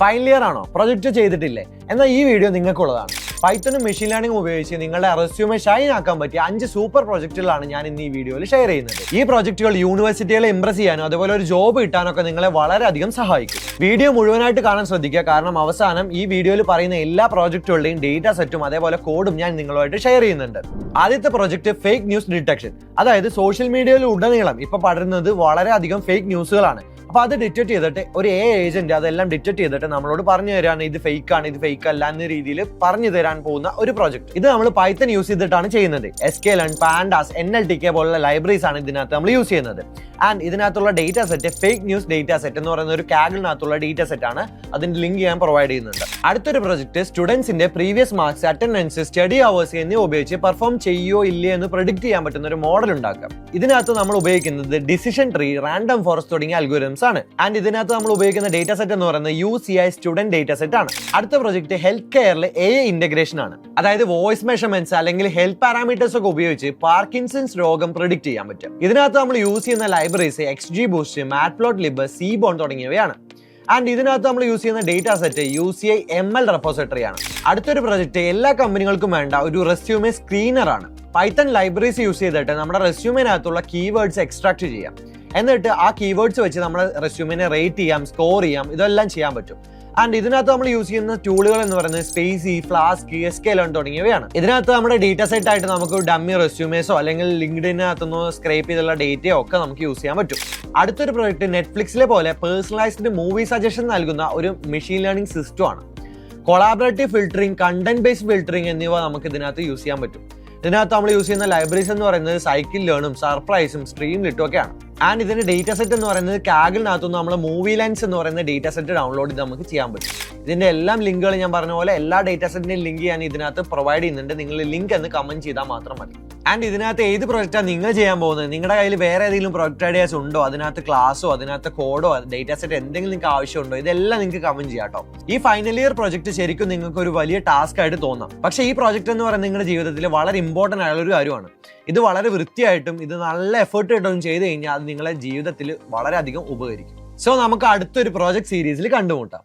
Final year ആണോ? Project ചെയ്തിട്ടില്ലേ? എന്നാൽ ഈ വീഡിയോ നിങ്ങൾക്കുള്ളതാണ്. പൈത്തണും മെഷീൻ ലേണിംഗ് ഉപയോഗിച്ച് നിങ്ങളുടെ റെസ്യൂമെ ഷൈൻ ആക്കാൻ പറ്റിയ 5 സൂപ്പർ പ്രോജക്റ്റുകളാണ് ഞാൻ ഇന്ന് ഈ വീഡിയോയിൽ ഷെയർ ചെയ്യുന്നത്. ഈ പ്രോജക്റ്റുകൾ യൂണിവേഴ്സിറ്റികളെ ഇംപ്രസ് ചെയ്യാനോ അതുപോലെ ഒരു ജോബ് കിട്ടാനൊക്കെ നിങ്ങളെ വളരെയധികം സഹായിക്കും. വീഡിയോ മുഴുവനായിട്ട് കാണാൻ ശ്രദ്ധിക്കുക, കാരണം അവസാനം ഈ വീഡിയോയിൽ പറയുന്ന എല്ലാ പ്രോജക്റ്റുകളുടെയും ഡേറ്റ സെറ്റും അതേപോലെ കോഡും ഞാൻ നിങ്ങളുമായിട്ട് ഷെയർ ചെയ്യുന്നുണ്ട്. ആദ്യത്തെ പ്രോജക്റ്റ് ഫേക്ക് ന്യൂസ് ഡിറ്റക്ഷൻ. അതായത് സോഷ്യൽ മീഡിയയിൽ ഉടനീളം ഇപ്പൊ പടരുന്നത് വളരെയധികം ഫേക്ക് ന്യൂസുകളാണ്. അപ്പൊ അത് ഡിറ്റക്ട് ചെയ്തിട്ട് ഒരു ഏജന്റ് അതെല്ലാം ഡിറ്റക്ട് ചെയ്തിട്ട് നമ്മളോട് പറഞ്ഞു തരാണ് ഇത് ഫേക്ക് ആണ്, ഇത് ഫേക്ക് അല്ല എന്ന രീതിയിൽ പറഞ്ഞു തരാൻ പോകുന്ന ഒരു പ്രോജക്റ്റ്. ഇത് നമ്മൾ പൈത്തൺ യൂസ് ചെയ്തിട്ടാണ് ചെയ്യുന്നത്. sklearn, pandas, NLTK പോലുള്ള ലൈബ്രറീസ് ആണ് ഇതിനകത്ത് നമ്മൾ യൂസ് ചെയ്യുന്നത്. ആൻഡ് ഇതിനകത്തുള്ള data set fake news data set എന്ന് പറയുന്ന ഒരു കാഗിനകത്തുള്ള ഡേറ്റ സെറ്റ് ആണ്. അതിന്റെ ലിങ്ക് ഞാൻ പ്രൊവൈഡ് ചെയ്യുന്നുണ്ട്. അടുത്തൊരു പ്രോജക്റ്റ് സ്റ്റുഡൻസിന്റെ previous marks, attendance, study hours എന്നിവ ഉപയോഗിച്ച് പെർഫോം ചെയ്യോ ഇല്ലേ എന്ന് പ്രെഡിക്ട് ചെയ്യാൻ പറ്റുന്ന ഒരു മോഡൽ ഉണ്ടാക്കാം. ഇതിനകത്ത് നമ്മൾ ഉപയോഗിക്കുന്നത് ഡിസിഷൻ ട്രീ, റാൻഡം ഫോറസ്റ്റ് തുടങ്ങിയ അൽഗോരിതംസ് ആണ്. ആൻഡ് ഇതിനകത്ത് നമ്മൾ ഉപയോഗിക്കുന്ന ഡേറ്റ സെറ്റ് എന്ന് പറയുന്നത് UCI സ്റ്റുഡന്റ് ഡേറ്റ സെറ്റ് ആണ്. അടുത്ത പ്രോജക്റ്റ് ഹെൽത്ത് കെയറിൽ AI ഇന്റഗ്രേഷൻ ആണ്. അതായത് വോയിസ് മെഷർമെന്റ്സ് അല്ലെങ്കിൽ ഹെൽത്ത് പാരാമീറ്റേഴ്സ് ഒക്കെ ഉപയോഗിച്ച് പാർക്കിൻസൺസ് രോഗം പ്രെഡിക്ട് ചെയ്യാൻ പറ്റും. ഇതിനകത്ത് നമ്മൾ യൂസ് ചെയ്യുന്ന ലൈബ്രറീസ് XGBoost, Matplotlib, Seaborn തുടങ്ങിയവയാണ്. ആൻഡ് ഇതിനകത്ത് നമ്മൾ യൂസ് ചെയ്യുന്ന data set UCI ML repository ആണ്. അടുത്തൊരു പ്രോജക്റ്റ് എല്ലാ കമ്പനികൾക്കും വേണ്ട ഒരു റെസ്യൂമെ സ്ക്രീനർ ആണ്. പൈത്തൺ ലൈബ്രറീസ് യൂസ് ചെയ്തിട്ട് നമ്മുടെ റെസ്യൂമിനകത്തുള്ള കീവേഡ്സ് എക്സ്ട്രാക്ട് ചെയ്യാം. എന്നിട്ട് ആ കീവേഡ്സ് വെച്ച് നമ്മുടെ റെസ്യൂമിനെ റേറ്റ് ചെയ്യാം, സ്കോർ ചെയ്യാം, ഇതെല്ലാം ചെയ്യാൻ പറ്റും. ആൻഡ് ഇതിനകത്ത് നമ്മൾ യൂസ് ചെയ്യുന്ന ടൂളുകൾ എന്ന് പറയുന്നത് സ്പേസി, ഫ്ലാസ്ക്, sklearn തുടങ്ങിയവയാണ്. ഇതിനകത്ത് നമ്മുടെ ഡേറ്റ സെറ്റ് ആയിട്ട് നമുക്ക് ഡമ്മി റെസ്യൂമേസോ അല്ലെങ്കിൽ ലിങ്ക്ഡിനകത്തുനിന്നോ സ്ക്രേപ്പ് ചെയ്തുള്ള ഡേറ്റയോ ഒക്കെ നമുക്ക് യൂസ് ചെയ്യാൻ പറ്റും. അടുത്തൊരു പ്രോജക്റ്റ് നെറ്റ്ഫ്ലിക്സിലെ പോലെ പേഴ്സണലൈസ്ഡ് മൂവി സജഷൻ നൽകുന്ന ഒരു മെഷീൻ ലേണിംഗ് സിസ്റ്റം ആണ്. Collaborative filtering, content based filtering എന്നിവ നമുക്ക് ഇതിനകത്ത് യൂസ് ചെയ്യാൻ പറ്റും. ഇതിനകത്ത് നമ്മൾ യൂസ് ചെയ്യുന്ന ലൈബ്രറീസ് എന്ന് പറയുന്നത് Scikit-learn, സർപ്രൈസും, സ്ട്രീംലിറ്റും ഒക്കെയാണ്. ആൻഡ് ഇതിന്റെ ഡേറ്റ സെറ്റ് എന്ന് പറയുന്നത് കാഗിനകത്തുനിന്ന് നമ്മൾ മൂവി ലെൻസ് എന്ന് പറയുന്ന ഡേറ്റ സെറ്റ് ഡൗൺലോഡ് ചെയ്ത് നമുക്ക് ചെയ്യാൻ പറ്റും. ഇതിന്റെ എല്ലാം ലിങ്കുകൾ ഞാൻ പറഞ്ഞ പോലെ എല്ലാ ഡേറ്റ സെറ്റിന്റെയും ലിങ്ക് ഞാൻ ഇതിനകത്ത് പ്രൊവൈഡ് ചെയ്യുന്നുണ്ട്. നിങ്ങൾ ലിങ്ക് എന്ന് കമന്റ് ചെയ്താൽ മാത്രം മതി. ആൻഡ് ഇതിനകത്ത് ഏത് പ്രൊജക്റ്റാണ് നിങ്ങൾ ചെയ്യാൻ പോകുന്നത്, നിങ്ങളുടെ കയ്യിൽ വേറെ ഏതെങ്കിലും പ്രൊജക്ട് ഐഡിയാസ് ഉണ്ടോ, അതിനകത്ത് ക്ലാസ്സോ അതിനകത്ത് കോഡോ ഡേറ്റ സെറ്റ് എന്തെങ്കിലും നിങ്ങൾക്ക് ആവശ്യമുണ്ടോ, ഇതെല്ലാം നിങ്ങൾക്ക് കമന്റ് ചെയ്യാം കേട്ടോ. ഈ ഫൈനൽ ഇയർ പ്രൊജക്ട് ശരിക്കും നിങ്ങൾക്ക് ഒരു വലിയ ടാസ്ക് ആയിട്ട് തോന്നാം. പക്ഷേ ഈ പ്രൊജക്ട് എന്ന് പറയുന്നത് നിങ്ങളുടെ ജീവിതത്തിൽ വളരെ ഇമ്പോർട്ടന്റ് ആയുള്ള ഒരു കാര്യമാണ്. ഇത് വളരെ വൃത്തിയായിട്ടും ഇത് നല്ല എഫേർട്ട് ഇട്ടും ചെയ്ത് കഴിഞ്ഞാൽ അത് നിങ്ങളെ ജീവിതത്തിൽ വളരെയധികം ഉപകരിക്കും. സോ നമുക്ക് അടുത്തൊരു പ്രോജക്ട് സീരീസിൽ കണ്ടുമുട്ടാം.